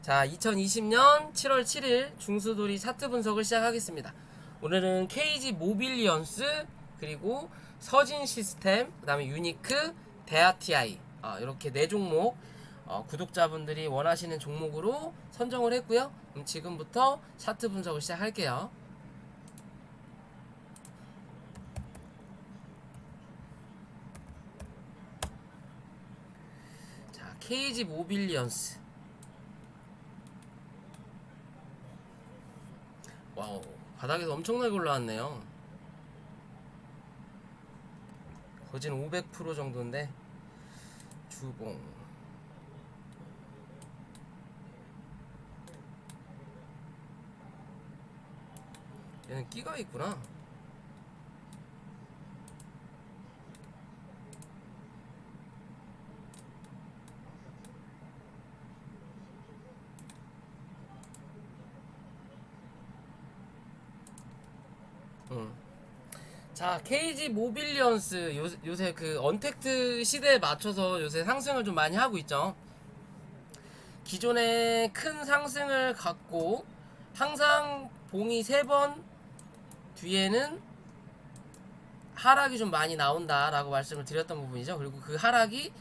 자, 2020년 7월 7일 중수돌이 차트 분석을 시작하겠습니다. 오늘은 KG 모빌리언스, 그리고 서진 시스템, 그 다음에 유니크, 데아TI, 이렇게 네 종목 구독자분들이 원하시는 종목으로 선정을 했고요. 그럼 지금부터 차트 분석을 시작할게요. 자, KG 모빌리언스. 와우, 바닥에서 엄청나게 올라왔네요. 거진 500% 정도인데 주봉. 얘는 끼가 있구나. 자, KG 모빌리언스 요새 그 언택트 시대에 맞춰서 요새 상승을 좀 많이 하고 있죠. 기존에 큰 상승을 갖고 항상 봉이 3번 뒤에는 하락이 좀 많이 나온다라고 말씀을 드렸던 부분이죠. 그리고 그 하락의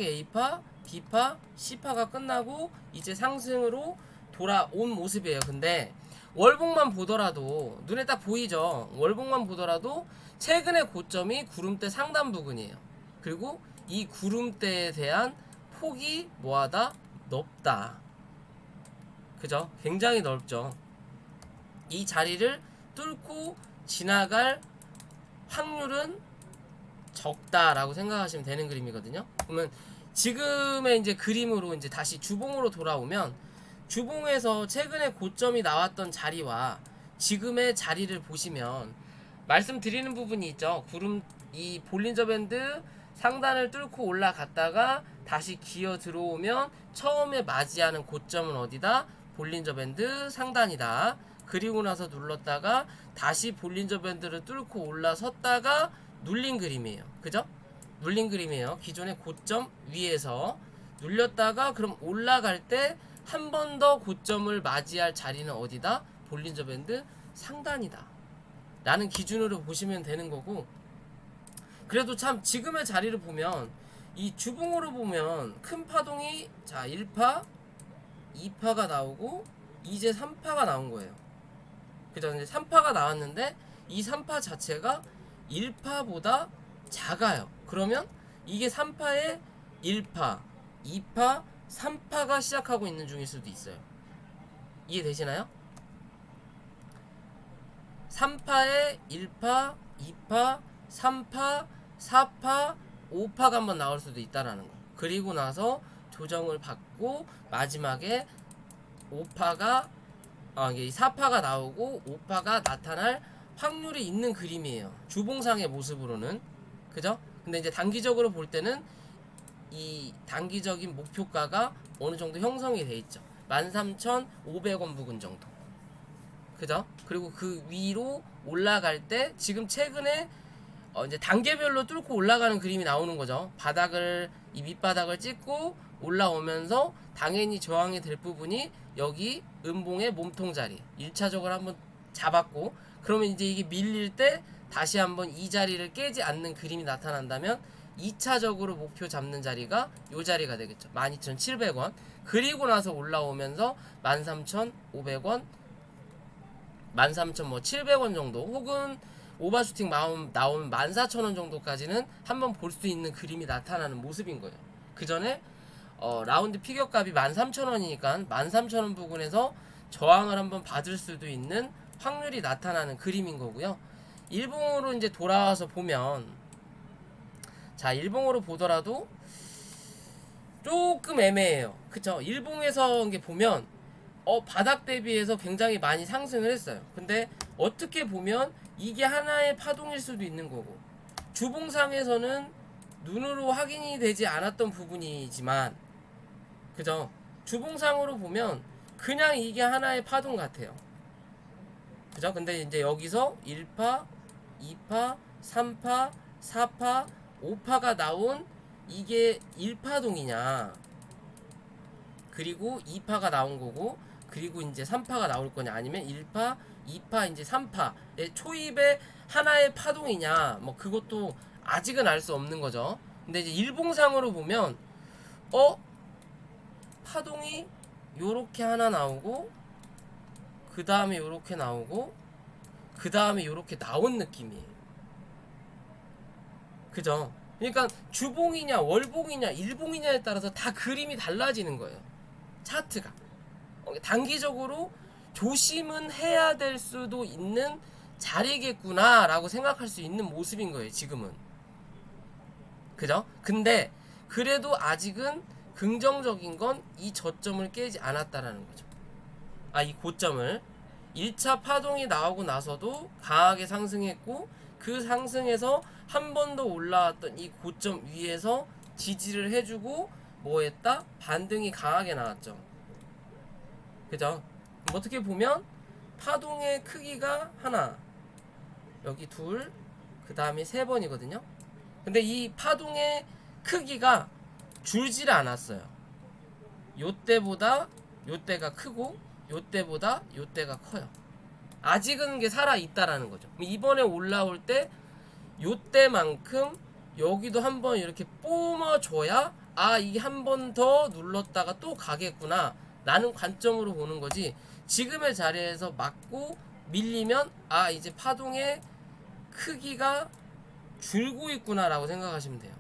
A파, B파, C파가 끝나고 이제 상승으로 돌아온 모습이에요. 근데 월봉만 보더라도 눈에 딱 보이죠. 월봉만 보더라도 최근의 고점이 구름대 상단 부근이에요. 그리고 이 구름대에 대한 폭이 뭐하다? 넓다. 그죠? 굉장히 넓죠. 이 자리를 뚫고 지나갈 확률은 적다라고 생각하시면 되는 그림이거든요. 그러면 지금의 이제 그림으로 이제 다시 주봉으로 돌아오면, 주봉에서 최근에 고점이 나왔던 자리와 지금의 자리를 보시면 말씀드리는 부분이 있죠. 이 볼린저 밴드 상단을 뚫고 올라갔다가 다시 기어 들어오면 처음에 맞이하는 고점은 어디다? 볼린저 밴드 상단이다. 그리고 나서 눌렀다가 다시 볼린저 밴드를 뚫고 올라섰다가 눌린 그림이에요. 그죠? 눌린 그림이에요. 기존의 고점 위에서 눌렸다가 그럼 올라갈 때 한 번 더 고점을 맞이할 자리는 어디다? 볼린저 밴드 상단이다 라는 기준으로 보시면 되는 거고, 그래도 참 지금의 자리를 보면 이 주봉으로 보면 큰 파동이, 자, 1파 2파가 나오고 이제 3파가 나온 거예요. 그죠? 이제 3파가 나왔는데 이 3파 자체가 1파보다 작아요. 그러면 이게 3파에 1파, 2파, 3파가 시작하고 있는 중일 수도 있어요. 이해되시나요? 3파에 1파, 2파, 3파, 4파, 5파가 한번 나올 수도 있다라는 거. 그리고 나서 조정을 받고 마지막에 5파가 4파가 나오고 5파가 나타날 확률이 있는 그림이에요. 주봉상의 모습으로는. 그죠? 근데 이제 단기적으로 볼 때는 이 단기적인 목표가가 어느 정도 형성이 돼 있죠. 13,500원 부근 정도. 그죠? 그리고 그 위로 올라갈 때 지금 최근에 이제 단계별로 뚫고 올라가는 그림이 나오는 거죠. 이 밑바닥을 찍고 올라오면서 당연히 저항이 될 부분이 여기 음봉의 몸통 자리 1차적으로 한번 잡았고, 그러면 이제 이게 밀릴 때 다시 한번 이 자리를 깨지 않는 그림이 나타난다면 2차적으로 목표 잡는 자리가 이 자리가 되겠죠. 12,700원. 그리고 나서 올라오면서 13,500원, 13,700원 정도, 혹은 오버슈팅 나오면 14,000원 정도까지는 한번 볼 수 있는 그림이 나타나는 모습인 거예요. 그 전에 라운드 피겨값이 13,000원이니까 13,000원 부근에서 저항을 한번 받을 수도 있는 확률이 나타나는 그림인 거고요. 일봉으로 이제 돌아와서 보면, 자, 일봉으로 보더라도 조금 애매해요. 그쵸? 일봉에서 이게 보면 바닥 대비해서 굉장히 많이 상승을 했어요. 근데 어떻게 보면 이게 하나의 파동일 수도 있는 거고, 주봉상에서는 눈으로 확인이 되지 않았던 부분이지만, 그죠? 주봉상으로 보면 그냥 이게 하나의 파동 같아요. 그죠? 근데 이제 여기서 1파, 2파, 3파, 4파, 5파가 나온 이게 1파동이냐, 그리고 2파가 나온 거고, 그리고 이제 3파가 나올 거냐, 아니면 1파, 2파, 이제 3파의 초입의 하나의 파동이냐, 뭐 그것도 아직은 알 수 없는 거죠. 근데 이제 일봉상으로 보면 파동이 요렇게 하나 나오고, 그 다음에 요렇게 나오고, 그 다음에 요렇게 나온 느낌이에요. 그죠? 그러니까 주봉이냐 월봉이냐 일봉이냐에 따라서 다 그림이 달라지는 거예요. 차트가 단기적으로 조심은 해야 될 수도 있는 자리겠구나 라고 생각할 수 있는 모습인 거예요, 지금은. 그죠? 근데 그래도 아직은 긍정적인 건 이 저점을 깨지 않았다라는 거죠. 이 고점을 1차 파동이 나오고 나서도 강하게 상승했고, 그 상승에서 한 번 더 올라왔던 이 고점 위에서 지지를 해주고 뭐 했다? 반등이 강하게 나왔죠. 그죠? 어떻게 보면 파동의 크기가 하나, 여기 둘, 그 다음에 세 번이거든요. 근데 이 파동의 크기가 줄지를 않았어요. 요때보다 요때가 크고 요때보다 요때가 커요. 아직은 게 살아있다라는 거죠. 이번에 올라올 때 요때만큼 여기도 한번 이렇게 뿜어줘야 이게 한 번 더 눌렀다가 또 가겠구나 라는 관점으로 보는 거지, 지금의 자리에서 맞고 밀리면 이제 파동의 크기가 줄고 있구나 라고 생각하시면 돼요.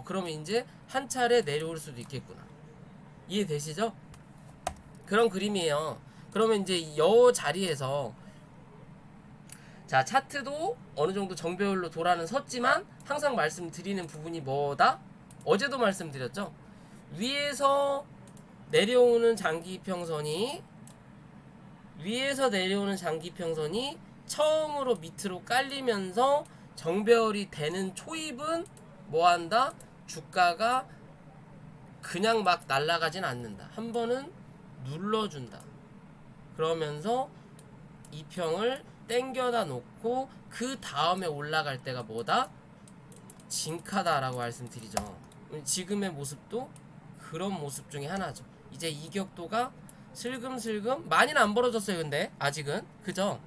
그러면 이제 한 차례 내려올 수도 있겠구나. 이해되시죠? 그런 그림이에요. 그러면 이제 이 자리에서 자, 차트도 어느 정도 정배열로 돌아는 섰지만 항상 말씀드리는 부분이 뭐다? 어제도 말씀드렸죠? 위에서 내려오는 장기평선이 처음으로 밑으로 깔리면서 정배열이 되는 초입은 뭐한다? 주가가 그냥 막 날아가진 않는다. 한 번은 눌러준다. 그러면서 이평을 땡겨다 놓고 그 다음에 올라갈 때가 뭐다? 진카다라고 말씀드리죠. 지금의 모습도 그런 모습 중에 하나죠. 이제 이격도가 슬금슬금 많이는 안 벌어졌어요. 근데 아직은, 그죠?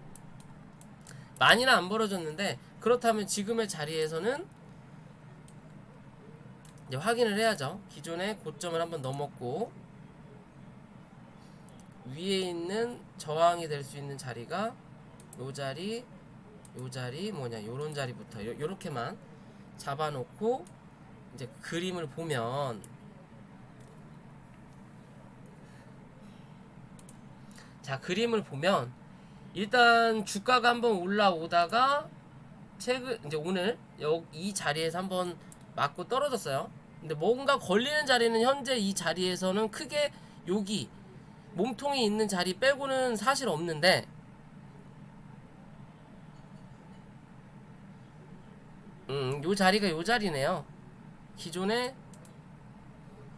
많이는 안 벌어졌는데, 그렇다면 지금의 자리에서는 이제 확인을 해야죠. 기존의 고점을 한번 넘었고 위에 있는 저항이 될 수 있는 자리가 요 자리 뭐냐, 요런 자리부터 요렇게만 잡아놓고 이제 그림을 보면, 자, 그림을 보면 일단 주가가 한번 올라오다가 최근 이제 오늘 이 자리에서 한번 맞고 떨어졌어요. 근데 뭔가 걸리는 자리는 현재 이 자리에서는 크게 여기 몸통이 있는 자리 빼고는 사실 없는데, 요 자리가 요 자리네요. 기존에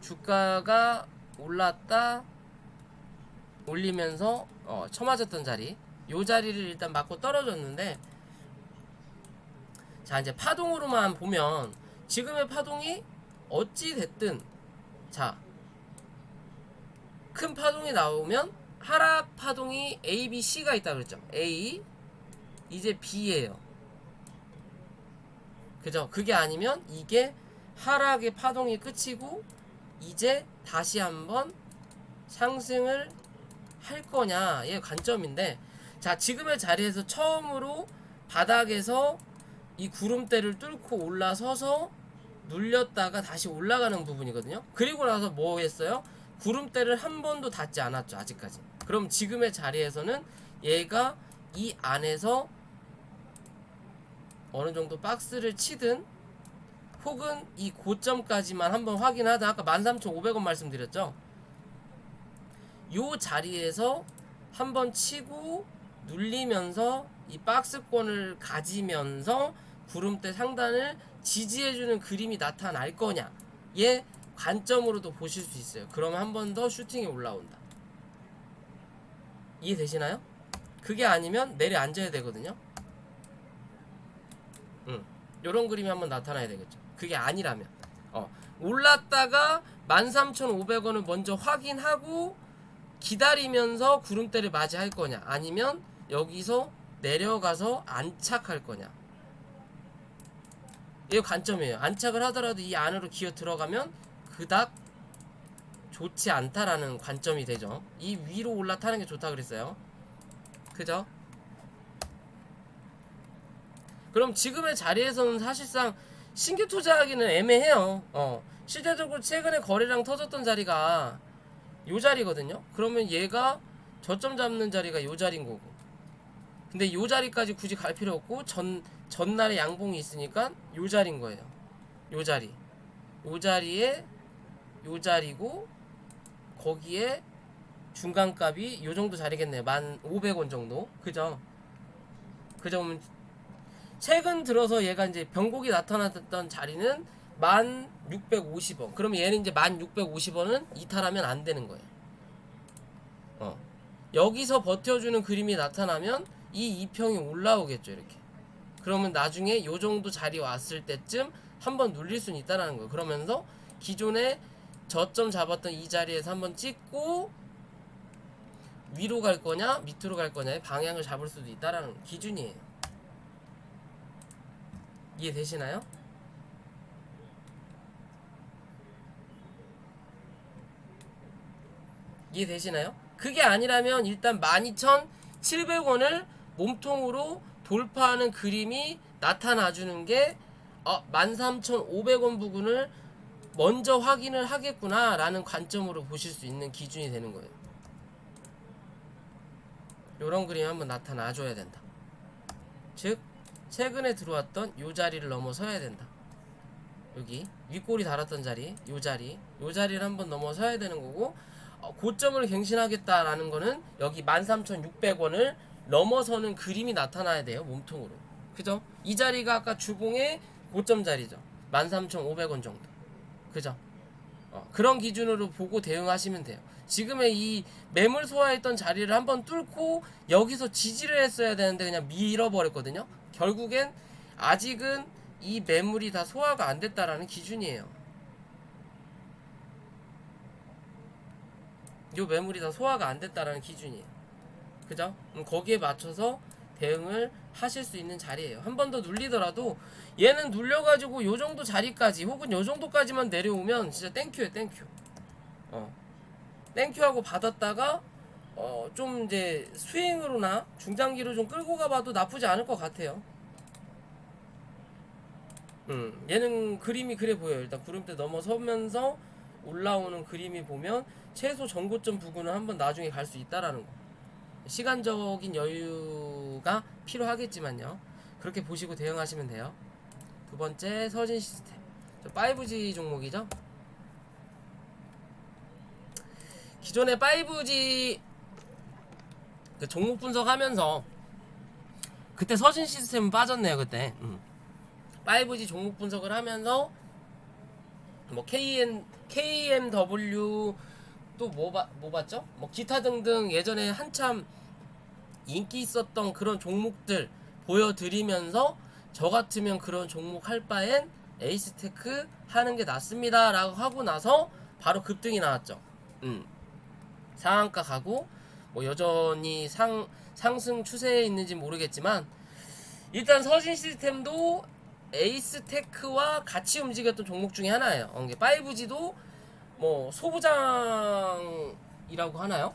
주가가 올랐다 올리면서 쳐맞았던 자리, 요 자리를 일단 맞고 떨어졌는데, 자, 이제 파동으로만 보면 지금의 파동이 어찌 됐든, 자, 큰 파동이 나오면 하락 파동이 A, B, C가 있다 그랬죠. A, 이제 B예요. 그죠? 그게 아니면 이게 하락의 파동이 끝이고 이제 다시 한번 상승을 할 거냐의 관점인데, 자, 지금의 자리에서 처음으로 바닥에서 이 구름대를 뚫고 올라서서 눌렸다가 다시 올라가는 부분이거든요. 그리고 나서 뭐 했어요? 구름대를 한 번도 닿지 않았죠, 아직까지. 그럼 지금의 자리에서는 얘가 이 안에서 어느 정도 박스를 치든 혹은 이 고점까지만 한번 확인하다, 아까 13,500원 말씀드렸죠. 요 자리에서 한번 치고 눌리면서 이 박스권을 가지면서 구름대 상단을 지지해주는 그림이 나타날 거냐, 얘 관점으로도 보실 수 있어요. 그러면 한 번 더 슈팅이 올라온다. 이해되시나요? 그게 아니면 내려앉아야 되거든요. 요런 그림이 한번 나타나야 되겠죠. 그게 아니라면 올랐다가 13,500원을 먼저 확인하고 기다리면서 구름대를 맞이할 거냐, 아니면 여기서 내려가서 안착할 거냐. 이게 관점이에요. 안착을 하더라도 이 안으로 기어 들어가면 그닥 좋지 않다라는 관점이 되죠. 이 위로 올라타는 게 좋다 그랬어요. 그죠? 그럼 지금의 자리에서는 사실상 신규 투자하기는 애매해요. 실제적으로 최근에 거래량 터졌던 자리가 요 자리거든요. 그러면 얘가 저점 잡는 자리가 요 자리인 거고, 근데 요 자리까지 굳이 갈 필요 없고 전날에 양봉이 있으니까 요 자리인 거예요. 요 자리, 요 자리에 요 자리고, 거기에 중간값이 요 정도 자리겠네요. 1,500원 정도. 그죠? 그죠? 최근 들어서 얘가 이제 변곡이 나타났던 자리는 1,650원. 그러면 얘는 이제 1,650원은 이탈하면 안 되는 거예요. 여기서 버텨주는 그림이 나타나면 이 이평이 올라오겠죠, 이렇게. 그러면 나중에 요 정도 자리 왔을 때쯤 한번 눌릴 수는 있다라는 거예요. 그러면서 기존에 저점 잡았던 이 자리에서 한번 찍고 위로 갈 거냐 밑으로 갈 거냐의 방향을 잡을 수도 있다라는 기준이에요. 이해되시나요? 이해되시나요? 그게 아니라면 일단 12,700원을 몸통으로 돌파하는 그림이 나타나주는 게 13,500원 부근을 먼저 확인을 하겠구나 라는 관점으로 보실 수 있는 기준이 되는 거예요. 요런 그림이 한번 나타나줘야 된다. 즉 최근에 들어왔던 요 자리를 넘어서야 된다. 여기 윗골이 달았던 자리, 요 자리를 한번 넘어서야 되는 거고, 고점을 갱신하겠다라는 거는 여기 13,600원을 넘어서는 그림이 나타나야 돼요. 몸통으로. 그죠? 이 자리가 아까 주봉의 고점 자리죠. 13,500원 정도. 그죠? 그런 기준으로 보고 대응하시면 돼요. 지금의 이 매물 소화했던 자리를 한번 뚫고 여기서 지지를 했어야 되는데 그냥 밀어버렸거든요. 결국엔 아직은 이 매물이 다 소화가 안 됐다라는 기준이에요. 요 매물이 다 소화가 안 됐다라는 기준이에요. 그죠? 거기에 맞춰서 대응을 하실 수 있는 자리예요. 한 번 더 눌리더라도 얘는 눌려가지고 요 정도 자리까지 혹은 요 정도까지만 내려오면 진짜 땡큐예요, 땡큐. 땡큐하고 받았다가 좀 이제 스윙으로나 중장기로 좀 끌고 가봐도 나쁘지 않을 것 같아요. 얘는 그림이 그래 보여요. 일단 구름대 넘어서면서 올라오는 그림이 보면 최소 전고점 부근은 한번 나중에 갈 수 있다라는 거. 시간적인 여유가 필요하겠지만요. 그렇게 보시고 대응하시면 돼요. 두 번째, 서진 시스템. 5G 종목이죠. 기존에 5G 그 종목 분석하면서 그때 서진 시스템은 빠졌네요. 그때 5G 종목 분석을 하면서 뭐 KMW 또 뭐 봤죠? 뭐 기타 등등 예전에 한참 인기 있었던 그런 종목들 보여드리면서 저 같으면 그런 종목 할 바엔 에이스테크 하는 게 낫습니다 라고 하고 나서 바로 급등이 나왔죠. 상한가 가고 뭐 여전히 상승 추세에 있는지 모르겠지만 일단 서진 시스템도 에이스테크와 같이 움직였던 종목 중에 하나예요. 5G도 뭐 소부장이라고 하나요?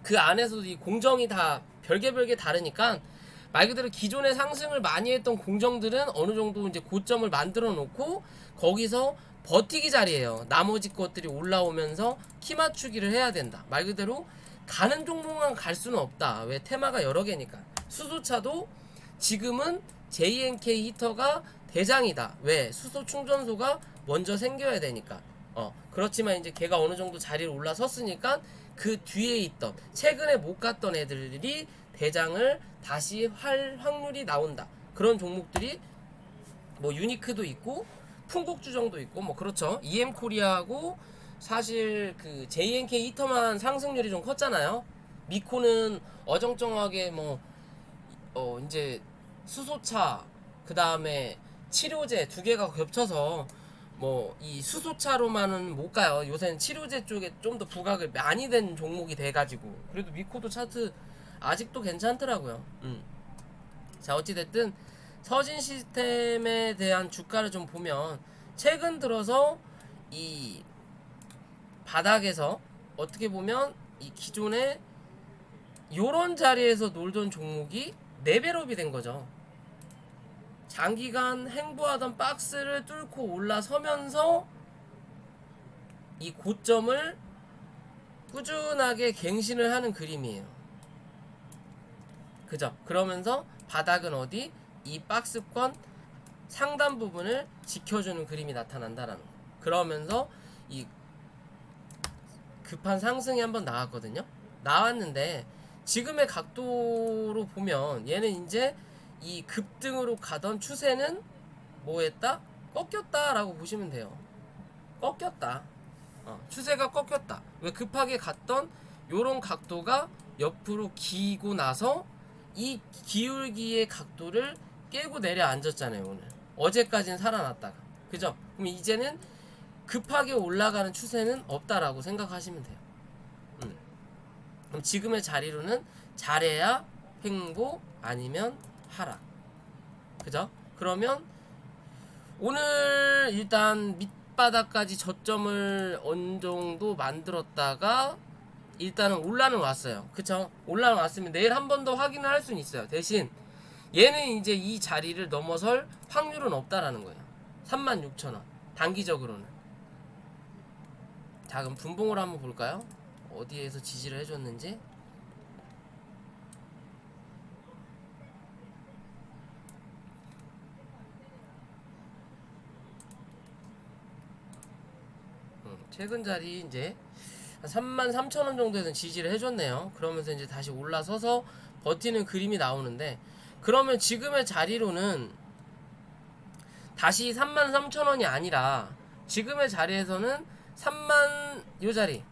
그 안에서도 이 공정이 다 별개 다르니까 말 그대로 기존에 상승을 많이 했던 공정들은 어느 정도 이제 고점을 만들어 놓고 거기서 버티기 자리예요. 나머지 것들이 올라오면서 키 맞추기를 해야 된다. 말 그대로 가는 종목만 갈 수는 없다. 왜? 테마가 여러 개니까. 수소차도 지금은 JNK 히터가 대장이다. 왜? 수소 충전소가 먼저 생겨야 되니까. 그렇지만 이제 걔가 어느 정도 자리를 올라섰으니까 그 뒤에 있던 최근에 못 갔던 애들이 대장을 다시 할 확률이 나온다. 그런 종목들이 뭐 유니크도 있고 풍국주정도 있고 뭐 그렇죠. EM코리아하고 사실 그 JNK 히터만 상승률이 좀 컸잖아요. 미코는 어정쩡하게 뭐 이제 수소차 그 다음에 치료제 두 개가 겹쳐서 뭐 이 수소차로만은 못 가요. 요새는 치료제 쪽에 좀 더 부각을 많이 된 종목이 돼가지고 그래도 미코도 차트 아직도 괜찮더라고요. 자, 어찌됐든 서진 시스템에 대한 주가를 좀 보면 최근 들어서 이 바닥에서 어떻게 보면 이 기존에 요런 자리에서 놀던 종목이 레벨업이 된 거죠. 장기간 행보하던 박스를 뚫고 올라서면서 이 고점을 꾸준하게 갱신을 하는 그림이에요. 그죠? 그러면서 바닥은 어디? 이 박스권 상단 부분을 지켜주는 그림이 나타난다라는 거. 그러면서 이 급한 상승이 한번 나왔거든요. 나왔는데 지금의 각도로 보면 얘는 이제 이 급등으로 가던 추세는 뭐 했다? 꺾였다라고 보시면 돼요. 꺾였다. 추세가 꺾였다. 왜 급하게 갔던 요런 각도가 옆으로 기고 나서 이 기울기의 각도를 깨고 내려앉았잖아요. 오늘 어제까지는 살아났다가, 그죠? 그럼 이제는 급하게 올라가는 추세는 없다라고 생각하시면 돼요. 그럼 지금의 자리로는 잘해야 횡보 아니면 하락, 그죠? 그러면 오늘 일단 밑바닥까지 저점을 어느 정도 만들었다가 일단은 올라는 왔어요. 그쵸? 올라는 왔으면 내일 한 번 더 확인을 할 수는 있어요. 대신 얘는 이제 이 자리를 넘어설 확률은 없다라는 거예요. 36,000원 단기적으로는. 자, 그럼 분봉을 한번 볼까요? 어디에서 지지를 해줬는지. 최근 자리 이제 한 33,000원 정도에서 지지를 해줬네요. 그러면서 이제 다시 올라서서 버티는 그림이 나오는데, 그러면 지금의 자리로는 다시 33,000원이 아니라 지금의 자리에서는 3만, 요 자리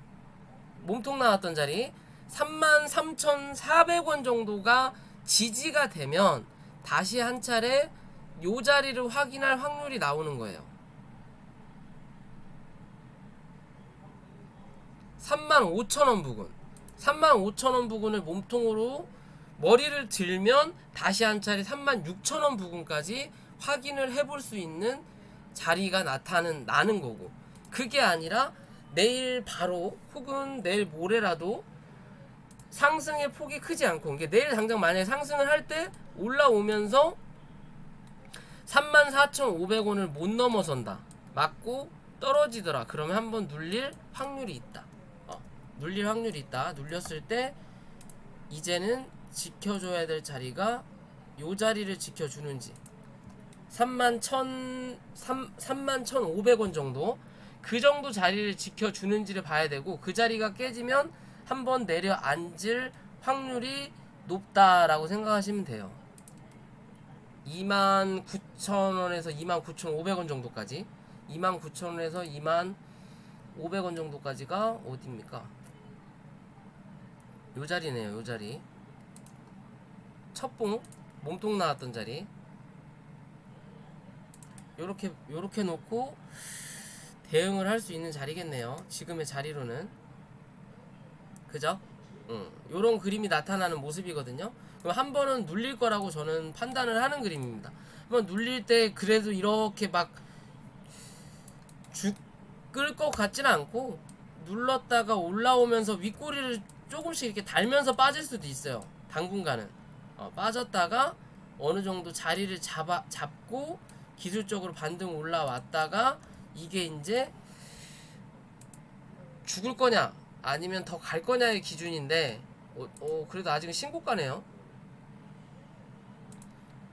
몸통 나왔던 자리 33,400원 정도가 지지가 되면 다시 한 차례 요 자리를 확인할 확률이 나오는 거예요. 35,000원 부근, 35,000원 부근을 몸통으로 머리를 들면 다시 한 차례 36,000원 부근까지 확인을 해볼 수 있는 자리가 나는 거고, 그게 아니라 내일 바로 혹은 내일 모레라도 상승의 폭이 크지 않고, 이게 내일 당장 만약에 상승을 할 때 올라오면서 34,500원을 못 넘어선다, 맞고 떨어지더라, 그러면 한번 눌릴 확률이 있다. 눌릴 확률이 있다. 눌렸을 때 이제는 지켜줘야 될 자리가 요 자리를 지켜주는지 31,500원 정도, 그 정도 자리를 지켜주는지를 봐야 되고, 그 자리가 깨지면 한번 내려앉을 확률이 높다라고 생각하시면 돼요. 29,000원에서 29,500원 정도까지, 29,000원에서 2,500원 정도까지가 어디입니까? 요 자리네요. 요 자리 첫봉 몸통 나왔던 자리, 요렇게 놓고 대응을 할 수 있는 자리겠네요. 지금의 자리로는. 그죠? 요런 그림이 나타나는 모습이거든요. 그럼 한 번은 눌릴 거라고 저는 판단을 하는 그림입니다. 한번 눌릴 때 그래도 이렇게 막 죽을 것 같지는 않고, 눌렀다가 올라오면서 윗꼬리를 조금씩 이렇게 달면서 빠질 수도 있어요. 당분간은 빠졌다가 어느 정도 자리를 잡고 기술적으로 반등 올라왔다가 이게 이제 죽을 거냐 아니면 더 갈 거냐의 기준인데, 그래도 아직은 신고가네요.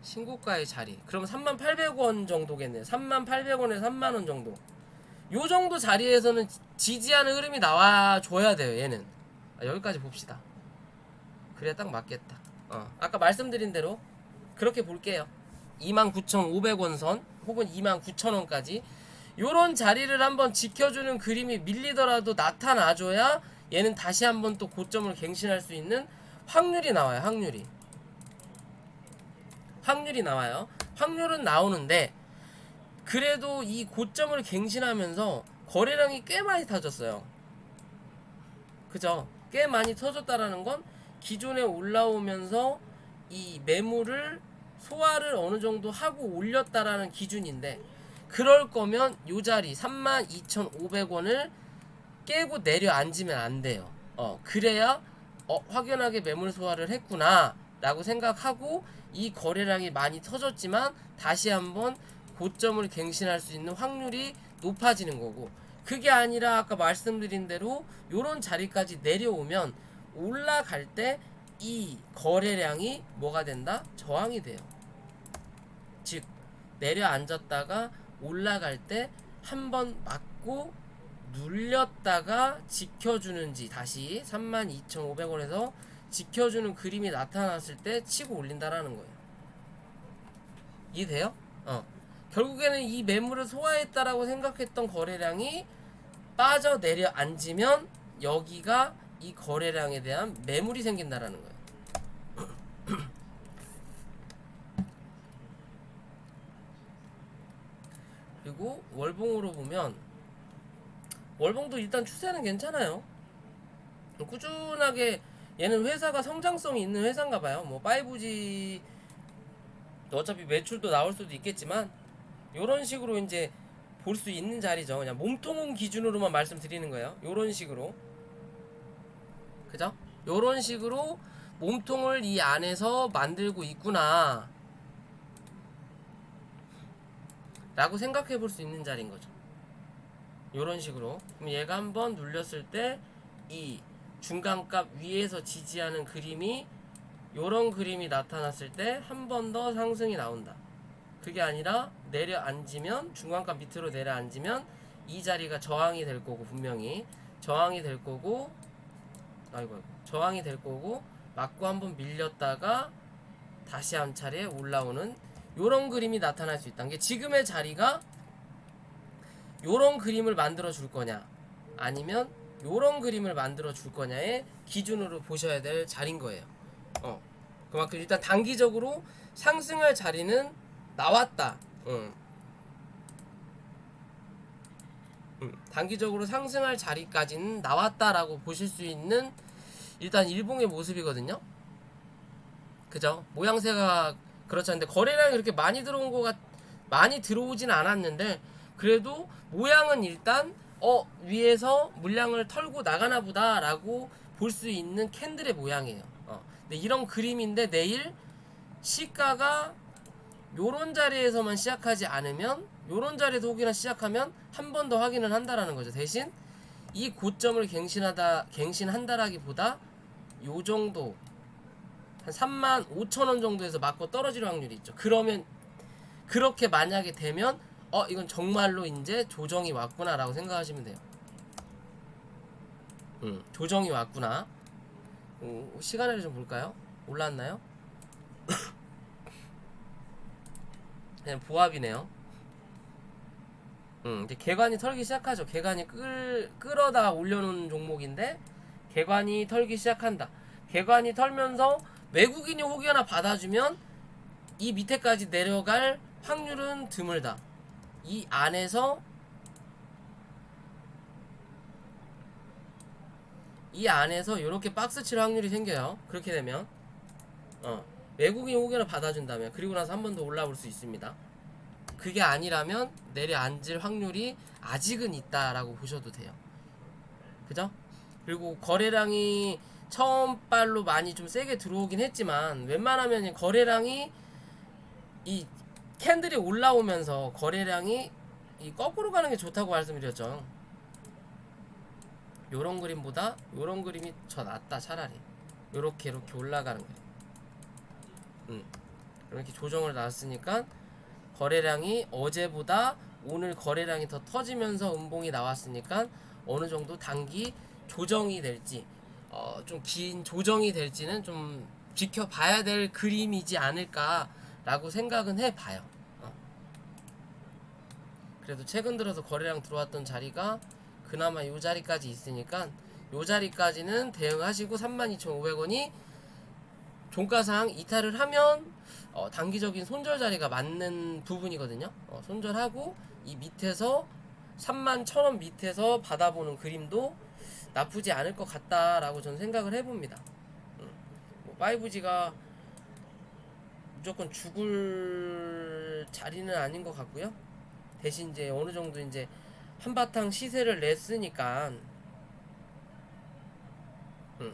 신고가의 자리. 그럼 38,000원 정도겠네요. 38,000원에서 30,000원 정도. 요 정도 자리에서는 지지하는 흐름이 나와줘야 돼요. 얘는. 여기까지 봅시다. 그래야 딱 맞겠다. 아까 말씀드린 대로 그렇게 볼게요. 29,500원 선 혹은 29,000원까지 요런 자리를 한번 지켜주는 그림이 밀리더라도 나타나줘야 얘는 다시 한번 또 고점을 갱신할 수 있는 확률이 나와요. 확률이 나와요. 확률은 나오는데 그래도 이 고점을 갱신하면서 거래량이 꽤 많이 터졌어요. 그죠? 꽤 많이 터졌다라는 건 기존에 올라오면서 이 매물을 소화를 어느 정도 하고 올렸다라는 기준인데, 그럴 거면 요 자리 32,500원을 깨고 내려앉으면 안 돼요. 그래야 확연하게 매물 소화를 했구나 라고 생각하고, 이 거래량이 많이 터졌지만 다시 한번 고점을 갱신할 수 있는 확률이 높아지는 거고, 그게 아니라 아까 말씀드린 대로 요런 자리까지 내려오면 올라갈 때 이 거래량이 뭐가 된다? 저항이 돼요. 즉 내려앉았다가 올라갈 때 한번 맞고 눌렸다가 지켜주는지, 다시 32,500원에서 지켜주는 그림이 나타났을 때 치고 올린다라는 거예요. 이해돼요? 결국에는 이 매물을 소화했다라고 생각했던 거래량이 빠져 내려앉으면 여기가 이 거래량에 대한 매물이 생긴다라는 거예요. 그리고 월봉으로 보면 월봉도 일단 추세는 괜찮아요. 꾸준하게, 얘는 회사가 성장성이 있는 회사인가 봐요. 뭐 5G 어차피 매출도 나올 수도 있겠지만 요런 식으로 이제 볼 수 있는 자리죠. 그냥 몸통 기준으로만 말씀드리는 거예요. 요런 식으로, 그죠? 요런 식으로 몸통을 이 안에서 만들고 있구나 라고 생각해 볼 수 있는 자리인 거죠. 요런 식으로. 그럼 얘가 한번 눌렸을 때 이 중간값 위에서 지지하는 그림이, 요런 그림이 나타났을 때 한 번 더 상승이 나온다. 그게 아니라 내려앉으면, 중간값 밑으로 내려앉으면 이 자리가 저항이 될 거고, 분명히 저항이 될 거고, 저항이 될 거고, 맞고 한번 밀렸다가 다시 한 차례 올라오는 요런 그림이 나타날 수 있다는 게, 지금의 자리가 요런 그림을 만들어 줄 거냐 아니면 요런 그림을 만들어 줄 거냐의 기준으로 보셔야 될 자리인 거예요. 그만큼 일단 단기적으로 상승할 자리는 나왔다. 단기적으로 상승할 자리까지는 나왔다라고 보실 수 있는 일단 일봉의 모습이거든요. 그죠? 모양새가 그렇지 않은데 거래량이 그렇게 많이 들어온 거가, 많이 들어오진 않았는데 그래도 모양은 일단 위에서 물량을 털고 나가나 보다 라고 볼 수 있는 캔들의 모양이에요. 근데 이런 그림인데 내일 시가가 요런 자리에서만 시작하지 않으면, 요런 자리에서 혹여나 시작하면 한 번 더 확인을 한다라는 거죠. 대신 이 고점을 갱신한다라기보다 요 정도 한 35,000원 정도에서 맞고 떨어질 확률이 있죠. 그러면, 그렇게 만약에 되면 이건 정말로 이제 조정이 왔구나 라고 생각하시면 돼요. 조정이 왔구나. 시간을 좀 볼까요? 올랐나요? 그냥 보합이네요. 이제 개관이 털기 시작하죠. 개관이 끌어다 올려놓은 종목인데 개관이 털기 시작한다. 개관이 털면서 외국인이 혹여나 받아주면 이 밑에까지 내려갈 확률은 드물다. 이 안에서 이렇게 박스 칠 확률이 생겨요. 그렇게 되면 외국인이 혹여나 받아준다면, 그리고 나서 한 번 더 올라올 수 있습니다. 그게 아니라면 내려앉을 확률이 아직은 있다라고 보셔도 돼요. 그죠? 그리고 거래량이 처음 발로 많이 좀 세게 들어오긴 했지만, 웬만하면 거래량이, 이 캔들이 올라오면서 거래량이 이 거꾸로 가는 게 좋다고 말씀드렸죠. 요런 그림보다 요런 그림이 더 낫다. 차라리 요렇게 이렇게 올라가는 거예요. 이렇게 조정을 나왔으니까 거래량이 어제보다 오늘 거래량이 더 터지면서 음봉이 나왔으니까 어느 정도 단기 조정이 될지, 좀 긴 조정이 될지는 좀 지켜봐야 될 그림이지 않을까라고 생각은 해봐요. 그래도 최근 들어서 거래량 들어왔던 자리가 그나마 요 자리까지 있으니까 요 자리까지는 대응하시고 32,500원이 종가상 이탈을 하면 단기적인 손절 자리가 맞는 부분이거든요. 손절하고 이 밑에서 31,000원 밑에서 받아보는 그림도 나쁘지 않을 것 같다라고 저는 생각을 해봅니다. 5G가 무조건 죽을 자리는 아닌 것 같고요. 대신 이제 어느 정도 이제 한바탕 시세를 냈으니까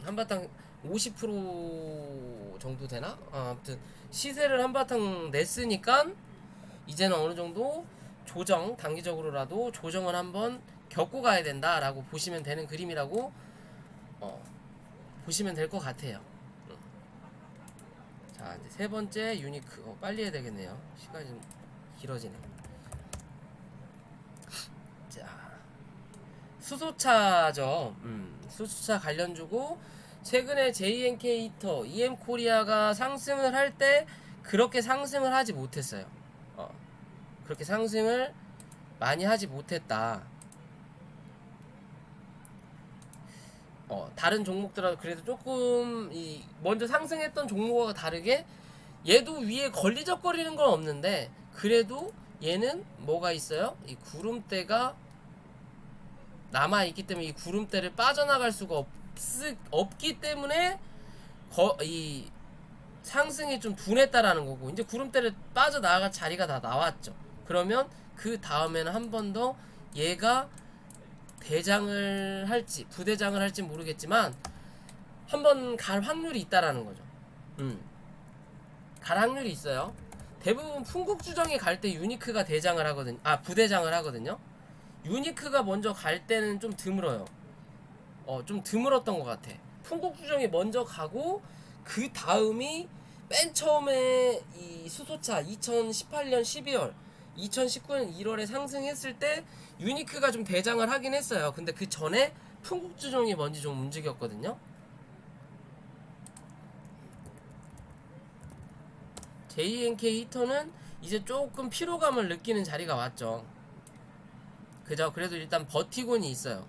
한바탕 50% 정도 되나? 아무튼 시세를 한바탕 냈으니까 이제는 어느 정도 조정, 단기적으로라도 조정을 한번 겪고 가야 된다라고 보시면 되는 그림이라고 보시면 될 것 같아요. 자, 이제 세 번째 유니크. 빨리 해야 되겠네요. 시간이 좀 길어지네. 자, 수소차죠. 수소차 관련주고 최근에 JNK 히터, EM 코리아가 상승을 할 때 그렇게 상승을 하지 못했어요. 그렇게 상승을 많이 하지 못했다. 다른 종목들하고 그래도 조금 먼저 상승했던 종목과 다르게 얘도 위에 걸리적거리는 건 없는데 그래도 얘는 뭐가 있어요? 이 구름대가 남아있기 때문에 이 구름대를 빠져나갈 수가 없기 때문에 이 상승이 좀 둔했다라는 거고, 이제 구름대를 빠져나갈 자리가 다 나왔죠. 그러면 그 다음에는 한 번 더 얘가 대장을 할지 부대장을 할지 모르겠지만 한 번 갈 확률이 있다라는 거죠. 갈 확률이 있어요. 대부분 풍국주정이 갈 때 유니크가 대장을 하거든요. 부대장을 하거든요. 유니크가 먼저 갈 때는 좀 드물어요. 좀 드물었던 것 같아. 풍국주정이 먼저 가고 그 다음이 맨 처음에 이 수소차 2018년 12월 2019년 1월에 상승했을 때 유니크가 좀 대장을 하긴 했어요. 근데 그 전에 풍국주정이 먼저 좀 움직였거든요. JNK 히터는 이제 조금 피로감을 느끼는 자리가 왔죠. 그죠? 그래도 일단 버티고는 있어요.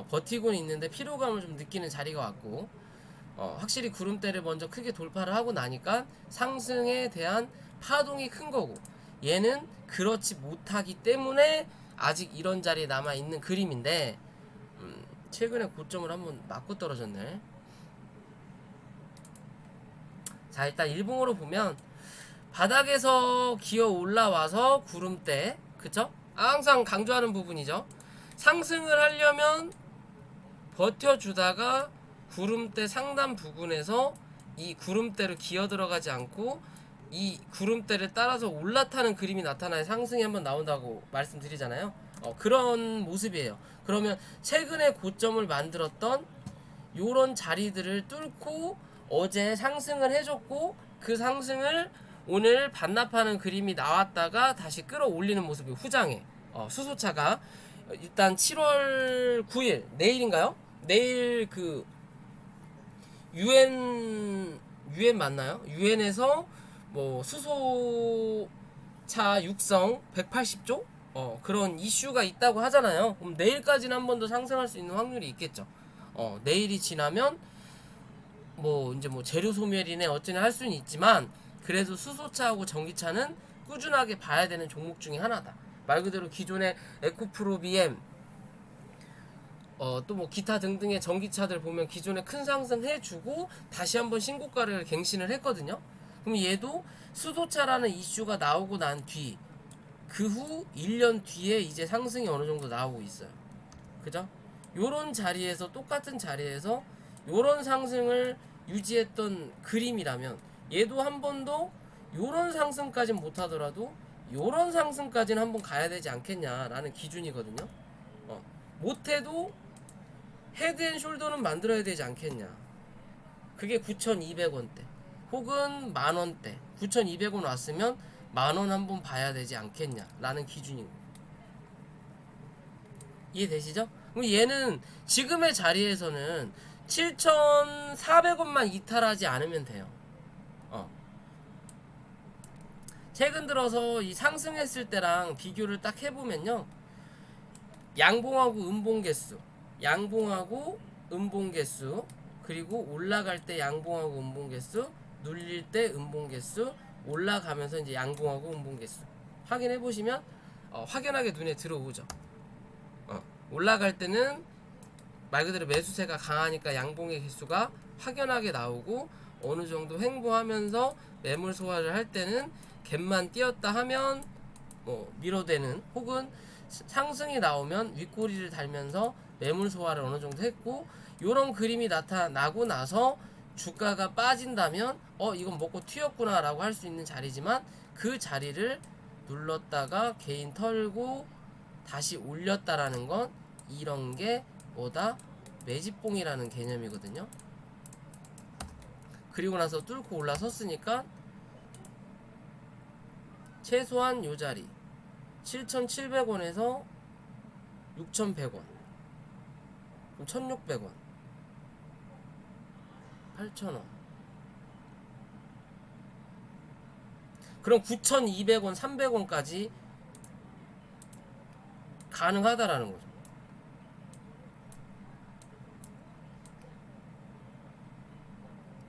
버티고는 있는데 피로감을 좀 느끼는 자리가 왔고, 확실히 구름대를 먼저 크게 돌파를 하고 나니까 상승에 대한 파동이 큰 거고, 얘는 그렇지 못하기 때문에 아직 이런 자리에 남아있는 그림인데, 최근에 고점을 한번 맞고 떨어졌네. 자, 일단 일봉으로 보면 바닥에서 기어 올라와서 구름대, 그쵸? 항상 강조하는 부분이죠. 상승을 하려면 버텨주다가 구름대 상단 부근에서 이 구름대를 기어 들어가지 않고 이 구름대를 따라서 올라타는 그림이 나타나야 상승이 한번 나온다고 말씀드리잖아요. 그런 모습이에요. 그러면 최근에 고점을 만들었던 요런 자리들을 뚫고 어제 상승을 해줬고 그 상승을 오늘 반납하는 그림이 나왔다가 다시 끌어올리는 모습이 후장에 수소차가 일단 7월 9일 내일인가요? 내일 그 UN 맞나요? UN에서 뭐 수소차 육성 180조 그런 이슈가 있다고 하잖아요. 그럼 내일까지는 한 번 더 상승할 수 있는 확률이 있겠죠. 내일이 지나면 뭐 이제 뭐 재료 소멸이네 어쩌네 할 수는 있지만 그래도 수소차하고 전기차는 꾸준하게 봐야 되는 종목 중에 하나다. 말 그대로 기존의 에코프로 BM 또 뭐 기타 등등의 전기차들 보면 기존에 큰 상승 해주고 다시 한번 신고가를 갱신을 했거든요. 그럼 얘도 수소차라는 이슈가 나오고 난 뒤 그 후 1년 뒤에 이제 상승이 어느 정도 나오고 있어요. 그죠? 요런 자리에서 똑같은 자리에서 요런 상승을 유지했던 그림이라면 얘도 한 번 더 요런 상승까지는 못하더라도 요런 상승까지는 한번 가야 되지 않겠냐라는 기준이거든요. 못해도 헤드앤숄더는 만들어야 되지 않겠냐. 그게 9,200원대 혹은 만원대 9,200원 왔으면 만원 한번 봐야 되지 않겠냐라는 기준이고, 이해되시죠? 그럼 얘는 지금의 자리에서는 7,400원만 이탈하지 않으면 돼요. 최근 들어서 이 상승했을 때랑 비교를 딱 해보면요, 양봉하고 음봉 개수 그리고 올라갈 때 양봉하고 음봉 개수, 눌릴 때 음봉 개수, 올라가면서 이제 양봉하고 음봉 개수 확인해 보시면 확연하게 눈에 들어오죠. 올라갈 때는 말 그대로 매수세가 강하니까 양봉의 개수가 확연하게 나오고, 어느 정도 횡보하면서 매물 소화를 할 때는 갭만 띄었다 하면 밀어대는, 혹은 상승이 나오면 윗꼬리를 달면서 매물 소화를 어느 정도 했고, 요런 그림이 나타나고 나서 주가가 빠진다면 이건 먹고 튀었구나 라고 할 수 있는 자리지만, 그 자리를 눌렀다가 개인 털고 다시 올렸다라는 건 이런 게 뭐다? 매집봉이라는 개념이거든요. 그리고 나서 뚫고 올라섰으니까 최소한 요 자리 7,700원에서 6,100원, 1,600원, 8,000원, 그럼 9,200원, 300원까지 가능하다라는 거죠.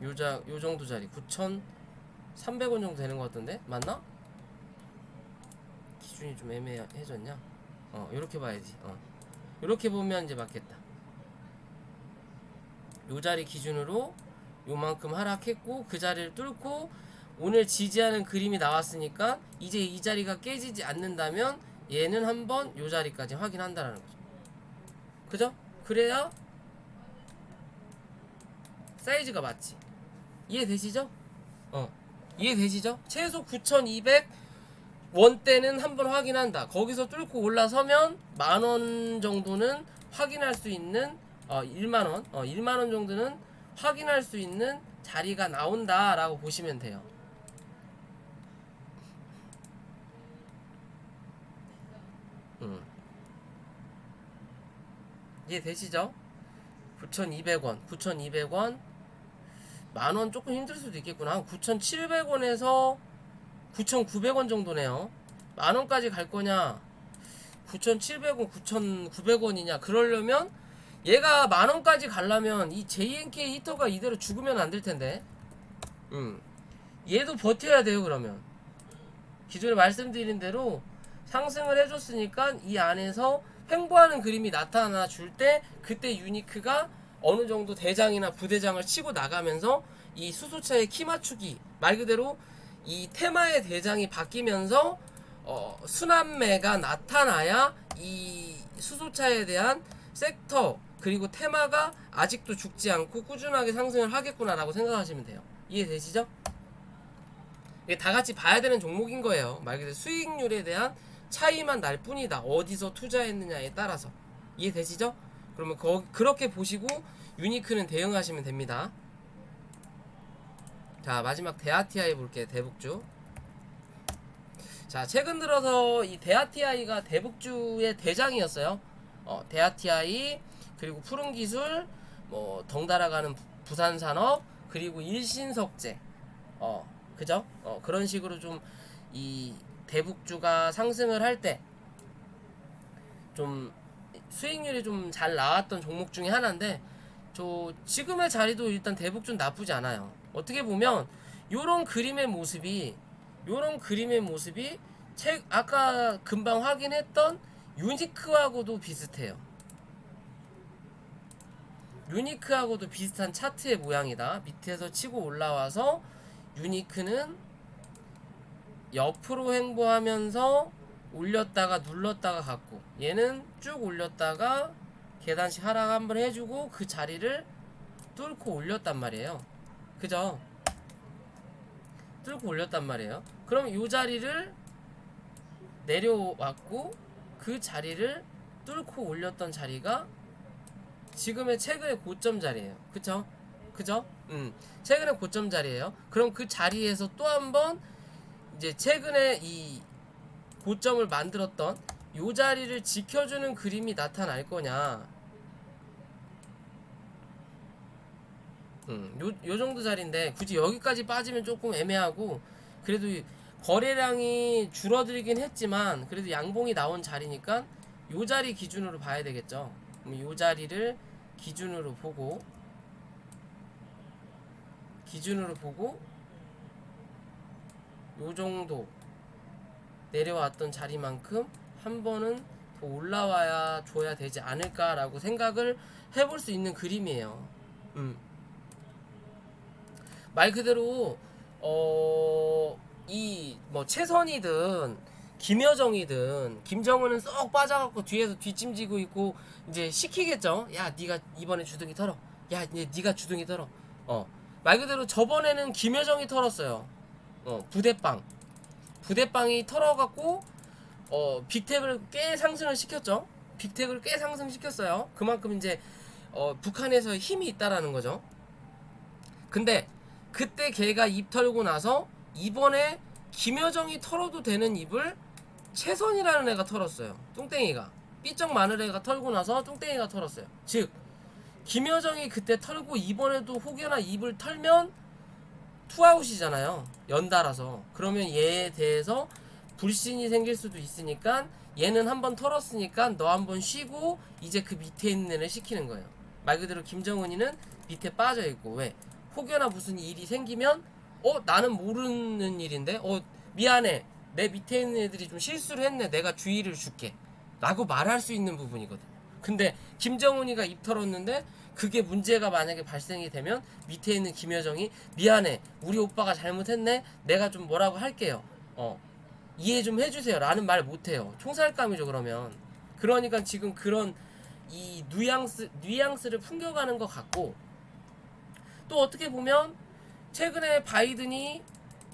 요 정도 자리 9,300원 정도 되는 것 같던데? 맞나? 기준이 좀 애매해졌냐? 요렇게 봐야지. 요렇게 보면 이제 맞겠다. 요 자리 기준으로 요만큼 하락했고, 그 자리를 뚫고 오늘 지지하는 그림이 나왔으니까 이제 이 자리가 깨지지 않는다면 얘는 한번 요 자리까지 확인한다라는 거죠. 그죠? 그래야 사이즈가 맞지. 이해되시죠? 이해되시죠? 최소 9,200원대는 한번 확인한다. 거기서 뚫고 올라서면 만원 정도는 확인할 수 있는 1만원 1만원 정도는 확인할 수 있는 자리가 나온다 라고 보시면 돼요. 이해되시죠? 9,200원 만원 조금 힘들 수도 있겠구나. 9,700원에서 9,900원 정도네요. 만원까지 갈 거냐, 9,700원, 9,900원이냐. 그러려면 얘가 만원까지 가려면 이 JNK 히터가 이대로 죽으면 안 될 텐데. 얘도 버텨야 돼요. 그러면 기존에 말씀드린 대로 상승을 해줬으니까 이 안에서 횡보하는 그림이 나타나 줄 때, 그때 유니크가 어느 정도 대장이나 부대장을 치고 나가면서 이 수소차의 키 맞추기, 말 그대로 이 테마의 대장이 바뀌면서 순환매가 나타나야 이 수소차에 대한 섹터 그리고 테마가 아직도 죽지 않고 꾸준하게 상승을 하겠구나라고 생각하시면 돼요. 이해되시죠? 이게 다 같이 봐야 되는 종목인 거예요. 말 그대로 수익률에 대한 차이만 날 뿐이다. 어디서 투자했느냐에 따라서. 이해되시죠? 그러면 그렇게 보시고 유니크는 대응하시면 됩니다. 자, 마지막 대아티아이 볼게요. 대북주. 자, 최근 들어서 이 대아티아이가 대북주의 대장이었어요. 대아티아이, 그리고 푸른기술, 덩달아가는 부산산업, 그리고 일신석재, 그죠? 그런 식으로 좀 이 대북주가 상승을 할 때 좀 수익률이 좀 잘 나왔던 종목 중에 하나인데, 지금의 자리도 일단 대북주는 나쁘지 않아요. 어떻게 보면 요런 그림의 모습이 아까 금방 확인했던 유니크하고도 비슷해요. 유니크하고도 비슷한 차트의 모양이다. 밑에서 치고 올라와서 유니크는 옆으로 횡보하면서 올렸다가 눌렀다가 갔고, 얘는 쭉 올렸다가 계단식 하락 한번 해주고 그 자리를 뚫고 올렸단 말이에요. 그죠? 뚫고 올렸단 말이에요. 그럼 이 자리를 내려왔고 그 자리를 뚫고 올렸던 자리가 지금의 최근의 고점 자리예요. 그쵸? 그죠? 최근의 고점 자리예요. 그럼 그 자리에서 또 한번 이제 최근에 이 고점을 만들었던 요 자리를 지켜주는 그림이 나타날 거냐. 요 정도 자리인데 굳이 여기까지 빠지면 조금 애매하고, 그래도 거래량이 줄어들긴 했지만 그래도 양봉이 나온 자리니까 요 자리 기준으로 봐야 되겠죠. 요 자리를 기준으로 보고 기준으로 보고 요 정도 내려왔던 자리만큼 한 번은 더 올라와야 줘야 되지 않을까라고 생각을 해볼 수 있는 그림이에요. 말 그대로 이 뭐 최선이든 김여정이든 김정은은 쏙 빠져갖고 뒤에서 뒷짐지고 있고 이제 시키겠죠. 야 네가 이번에 주둥이 털어. 야 이제 네가 주둥이 털어. 말 그대로 저번에는 김여정이 털었어요. 부대빵이 털어갖고 빅텍을 꽤 상승을 시켰죠. 빅텍을 꽤 상승시켰어요. 그만큼 이제 북한에서 힘이 있다라는 거죠. 근데 그때 걔가 입 털고 나서 이번에 김여정이 털어도 되는 입을 최선이라는 애가 털었어요. 뚱땡이가 삐쩍 마늘 애가 털고 나서 뚱땡이가 털었어요. 즉 김여정이 그때 털고 이번에도 혹여나 입을 털면 투아웃이잖아요. 연달아서. 그러면 얘에 대해서 불신이 생길 수도 있으니까 얘는 한번 털었으니까 너 한번 쉬고 이제 그 밑에 있는 애를 시키는 거예요. 말 그대로 김정은이는 밑에 빠져있고. 왜? 혹여나 무슨 일이 생기면 나는 모르는 일인데 미안해 내 밑에 있는 애들이 좀 실수를 했네 내가 주의를 줄게 라고 말할 수 있는 부분이거든. 근데 김정은이가 입 털었는데 그게 문제가 만약에 발생이 되면 밑에 있는 김여정이 미안해 우리 오빠가 잘못했네 내가 좀 뭐라고 할게요 이해 좀 해주세요 라는 말 못해요. 총살감이죠. 그러니까 지금 그런 이 뉘앙스를 풍겨가는 것 같고, 또 어떻게 보면 최근에 바이든이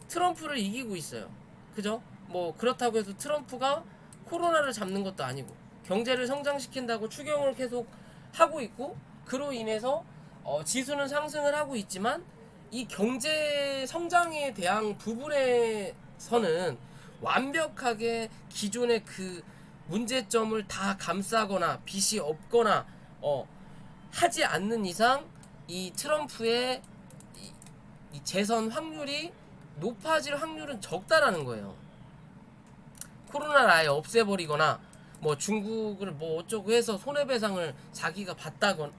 트럼프를 이기고 있어요. 그죠? 뭐 그렇다고 해서 트럼프가 코로나를 잡는 것도 아니고 경제를 성장시킨다고 추경을 계속 하고 있고, 그로 인해서 지수는 상승을 하고 있지만 이 경제 성장에 대한 부분에서는 완벽하게 기존의 그 문제점을 다 감싸거나 빚이 없거나 하지 않는 이상 이 트럼프의 이 재선 확률이 높아질 확률은 적다라는 거예요. 코로나를 아예 없애버리거나 뭐 중국을 뭐 어쩌고 해서 손해배상을 자기가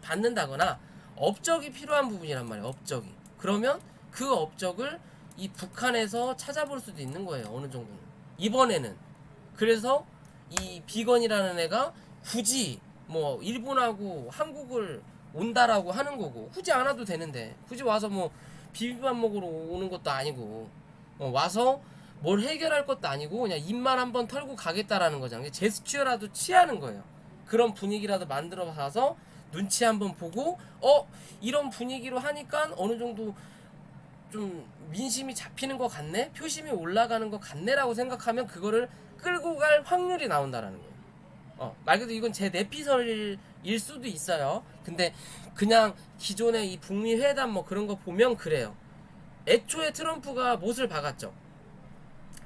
받는다거나 업적이 필요한 부분이란 말이에요. 업적이. 그러면 그 업적을 이 북한에서 찾아볼 수도 있는 거예요. 어느 정도는. 이번에는. 그래서 이 비건이라는 애가 굳이 뭐 일본하고 한국을 온다라고 하는 거고, 굳이 안 와도 되는데, 굳이 와서 뭐 비빔밥 먹으러 오는 것도 아니고 와서 뭘 해결할 것도 아니고 그냥 입만 한번 털고 가겠다라는 거잖아요. 제스처라도 취하는 거예요. 그런 분위기라도 만들어 봐서 눈치 한번 보고 이런 분위기로 하니까 어느 정도 좀 민심이 잡히는 것 같네, 표심이 올라가는 것 같네라고 생각하면 그거를 끌고 갈 확률이 나온다라는 거예요. 말 그대로 이건 제 내피설일 수도 있어요. 근데 그냥 기존의 이 북미 회담 뭐 그런 거 보면 그래요. 애초에 트럼프가 못을 박았죠.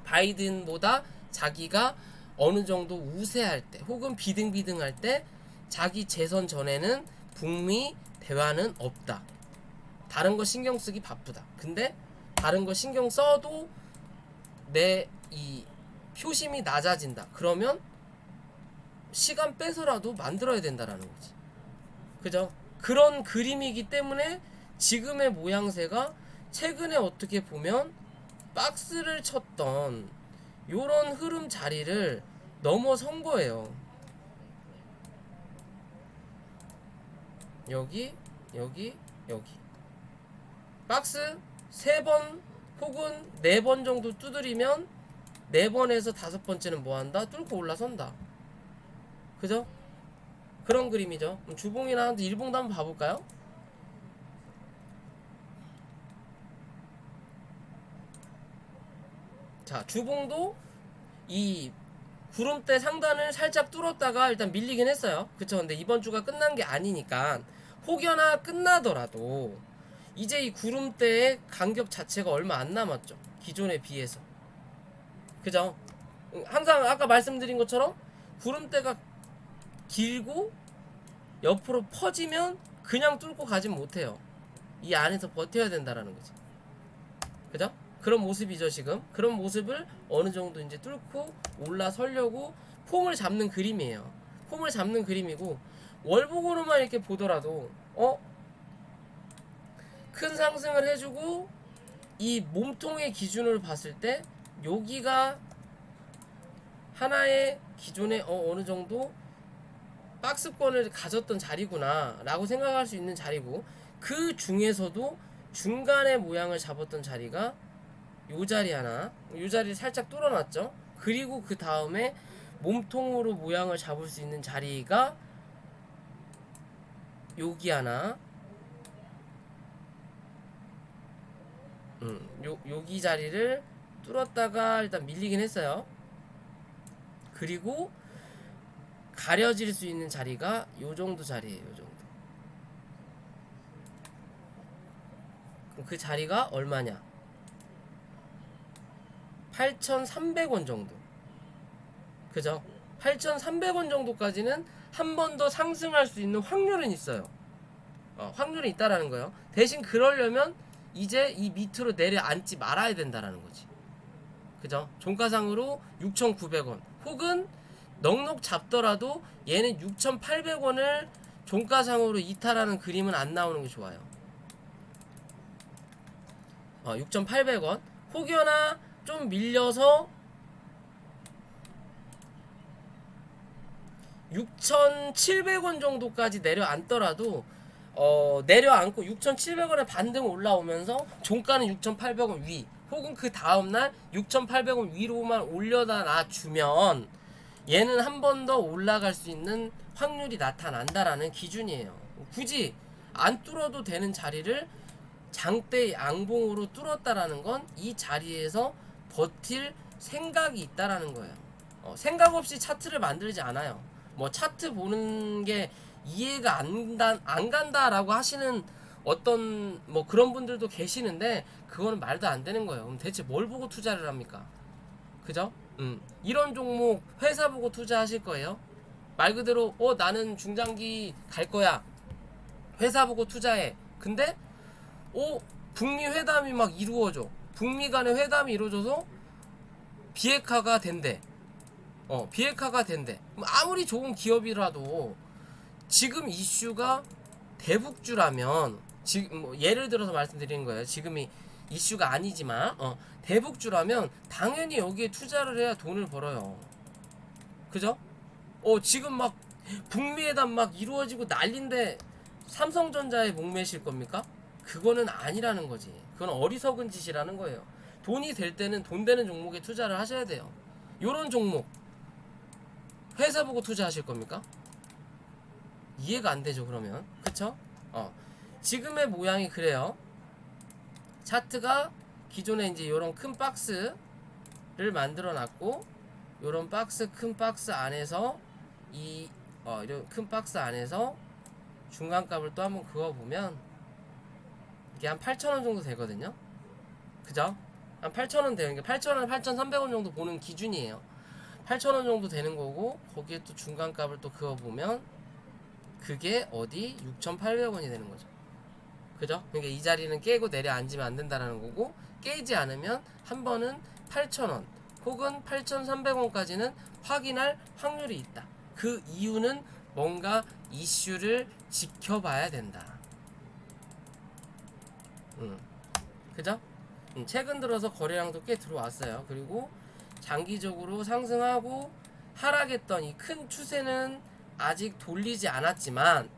바이든보다 자기가 어느 정도 우세할 때 혹은 비등비등할 때 자기 재선 전에는 북미 대화는 없다. 다른 거 신경 쓰기 바쁘다. 근데 다른 거 신경 써도 내 이 표심이 낮아진다. 그러면 시간 빼서라도 만들어야 된다라는 거지. 그죠? 그런 그림이기 때문에 지금의 모양새가 최근에 어떻게 보면 박스를 쳤던 요런 흐름 자리를 넘어선 거예요. 여기 박스 3번 혹은 4번 정도 두드리면 4번에서 5번째는 뭐한다? 뚫고 올라선다. 그죠? 그런 그림이죠. 주봉이나 일봉도 한번 봐볼까요? 자, 주봉도 이 구름대 상단을 살짝 뚫었다가 일단 밀리긴 했어요. 그쵸? 근데 이번 주가 끝난 게 아니니까 혹여나 끝나더라도 이제 이 구름대의 간격 자체가 얼마 안 남았죠. 기존에 비해서. 그죠? 항상 아까 말씀드린 것처럼 구름대가 길고 옆으로 퍼지면 그냥 뚫고 가진 못해요. 이 안에서 버텨야 된다라는 거지. 그죠? 그런 모습이죠. 지금 그런 모습을 어느 정도 이제 뚫고 올라서려고 폼을 잡는 그림이에요. 폼을 잡는 그림이고, 월봉으로만 이렇게 보더라도 큰 상승을 해주고 이 몸통의 기준으로 봤을 때 여기가 하나의 기존의 어느 정도 박스권을 가졌던 자리구나 라고 생각할 수 있는 자리고, 그 중에서도 중간의 모양을 잡았던 자리가 요 자리 하나, 요 자리를 살짝 뚫어놨죠. 그리고 그 다음에 몸통으로 모양을 잡을 수 있는 자리가 여기 하나, 여기 자리를 뚫었다가 일단 밀리긴 했어요. 그리고 가려질 수 있는 자리가 요 정도 자리예요. 요 정도. 그럼 그 자리가 얼마냐? 8,300원 정도. 그죠? 8,300원 정도까지는 한 번 더 상승할 수 있는 확률은 있어요. 확률이 있다라는 거예요. 대신 그러려면 이제 이 밑으로 내려앉지 말아야 된다라는 거지. 그죠? 종가상으로 6,900원 혹은 넉넉 잡더라도 얘는 6,800원을 종가상으로 이탈하는 그림은 안 나오는 게 좋아요. 6,800원 혹여나 좀 밀려서 6,700원 정도까지 내려앉더라도 내려앉고 6,700원에 반등 올라오면서 종가는 6,800원 위 혹은 그 다음날 6,800원 위로만 올려다 놔주면 얘는 한 번 더 올라갈 수 있는 확률이 나타난다라는 기준이에요. 굳이 안 뚫어도 되는 자리를 장대 양봉으로 뚫었다라는 건 이 자리에서 버틸 생각이 있다라는 거예요. 생각 없이 차트를 만들지 않아요. 뭐 차트 보는 게 이해가 안 간다라고 하시는 어떤 뭐 그런 분들도 계시는데 그거는 말도 안 되는 거예요. 그럼 대체 뭘 보고 투자를 합니까? 그죠? 이런 종목 회사 보고 투자하실 거예요? 말 그대로 나는 중장기 갈 거야. 회사 보고 투자해. 근데 북미 회담이 막 이루어져. 북미 간의 회담이 이루어져서 비핵화가 된대. 비핵화가 된대. 아무리 좋은 기업이라도 지금 이슈가 대북주라면, 지금 뭐 예를 들어서 말씀드리는 거예요. 지금이 이슈가 아니지만 대북주라면 당연히 여기에 투자를 해야 돈을 벌어요. 그죠? 지금 막 북미회담 막 이루어지고 난린데 삼성전자에 목매실 겁니까? 그거는 아니라는 거지. 그건 어리석은 짓이라는 거예요. 돈이 될 때는 돈 되는 종목에 투자를 하셔야 돼요. 요런 종목 회사 보고 투자하실 겁니까? 이해가 안 되죠, 그러면. 그쵸? 지금의 모양이 그래요. 차트가 기존에 이제 요런 큰 박스를 만들어 놨고, 요런 박스, 큰 박스 안에서 이런 큰 박스 안에서 중간값을 또 한번 그어보면 이게 한 8,000원 정도 되거든요. 그죠? 한 8,000원 되는 게 8,000원, 8,300원 정도 보는 기준이에요. 8,000원 정도 되는 거고, 거기에 또 중간값을 또 그어보면 그게 어디 6,800원이 되는 거죠. 그죠? 그러니까 이 자리는 깨고 내려앉으면 안 된다라는 거고, 깨지 않으면 한 번은 8,000원 혹은 8,300원까지는 확인할 확률이 있다. 그 이유는 뭔가 이슈를 지켜봐야 된다. 그죠? 최근 들어서 거래량도 꽤 들어왔어요. 그리고 장기적으로 상승하고 하락했던 이 큰 추세는 아직 돌리지 않았지만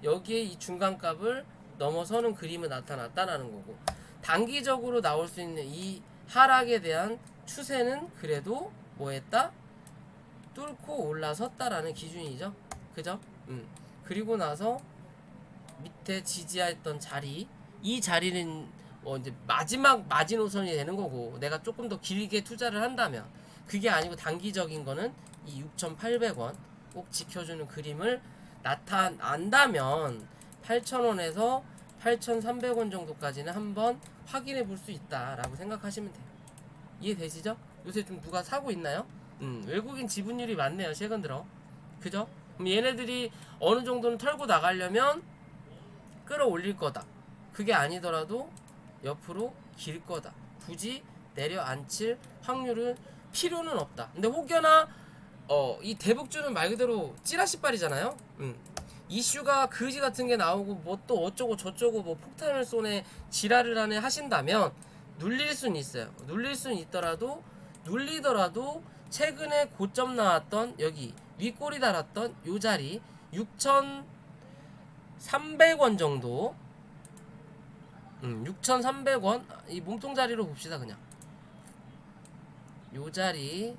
여기에 이 중간값을 넘어서는 그림은 나타났다라는 거고, 단기적으로 나올 수 있는 이 하락에 대한 추세는 그래도 뭐했다? 뚫고 올라섰다라는 기준이죠. 그죠? 그리고 나서 밑에 지지했던 자리, 이 자리는 이제 마지막 마지노선이 되는 거고, 내가 조금 더 길게 투자를 한다면, 그게 아니고 단기적인 거는 이 6,800원 꼭 지켜주는 그림을 나타난다면 8,000원에서 8,300원 정도까지는 한번 확인해 볼 수 있다라고 생각하시면 돼요. 이해되시죠? 요새 좀 누가 사고 있나요? 외국인 지분율이 많네요, 최근 들어. 그죠? 그럼 얘네들이 어느 정도는 털고 나가려면 끌어올릴 거다. 그게 아니더라도 옆으로 길 거다. 굳이 내려앉힐 확률은 필요는 없다. 근데 혹여나 이 대북주는 말 그대로 찌라시빨이잖아요. 이슈가 그지 같은 게 나오고 뭐 또 어쩌고 저쩌고 뭐 폭탄을 쏘네 지랄을 하네 하신다면 눌릴 수는 있어요. 눌릴 수는 있더라도 눌리더라도 최근에 고점 나왔던 여기 윗꼬리 달았던 요 자리 6,300원 정도 6,300원 이 몸통 자리로 봅시다. 그냥 요 자리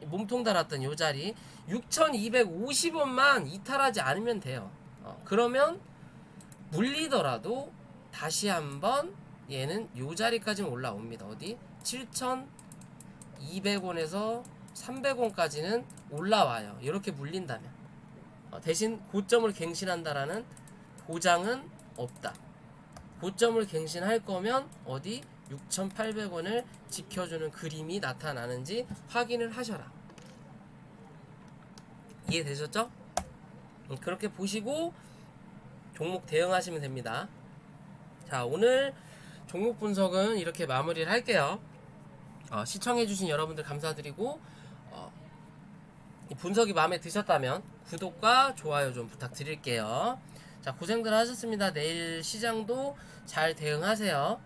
몸통 달았던 요 자리 6,250원만 이탈하지 않으면 돼요. 그러면 물리더라도 다시 한번 얘는 요 자리까지는 올라옵니다. 어디? 7,200원에서 300원까지는 올라와요. 이렇게 물린다면. 대신 고점을 갱신한다라는 보장은 없다. 고점을 갱신할 거면 어디 6,800원을 지켜주는 그림이 나타나는지 확인을 하셔라. 이해되셨죠? 그렇게 보시고 종목 대응하시면 됩니다. 자, 오늘 종목 분석은 이렇게 마무리를 할게요. 시청해주신 여러분들 감사드리고 이 분석이 마음에 드셨다면 구독과 좋아요 좀 부탁드릴게요. 자, 고생들 하셨습니다. 내일 시장도 잘 대응하세요.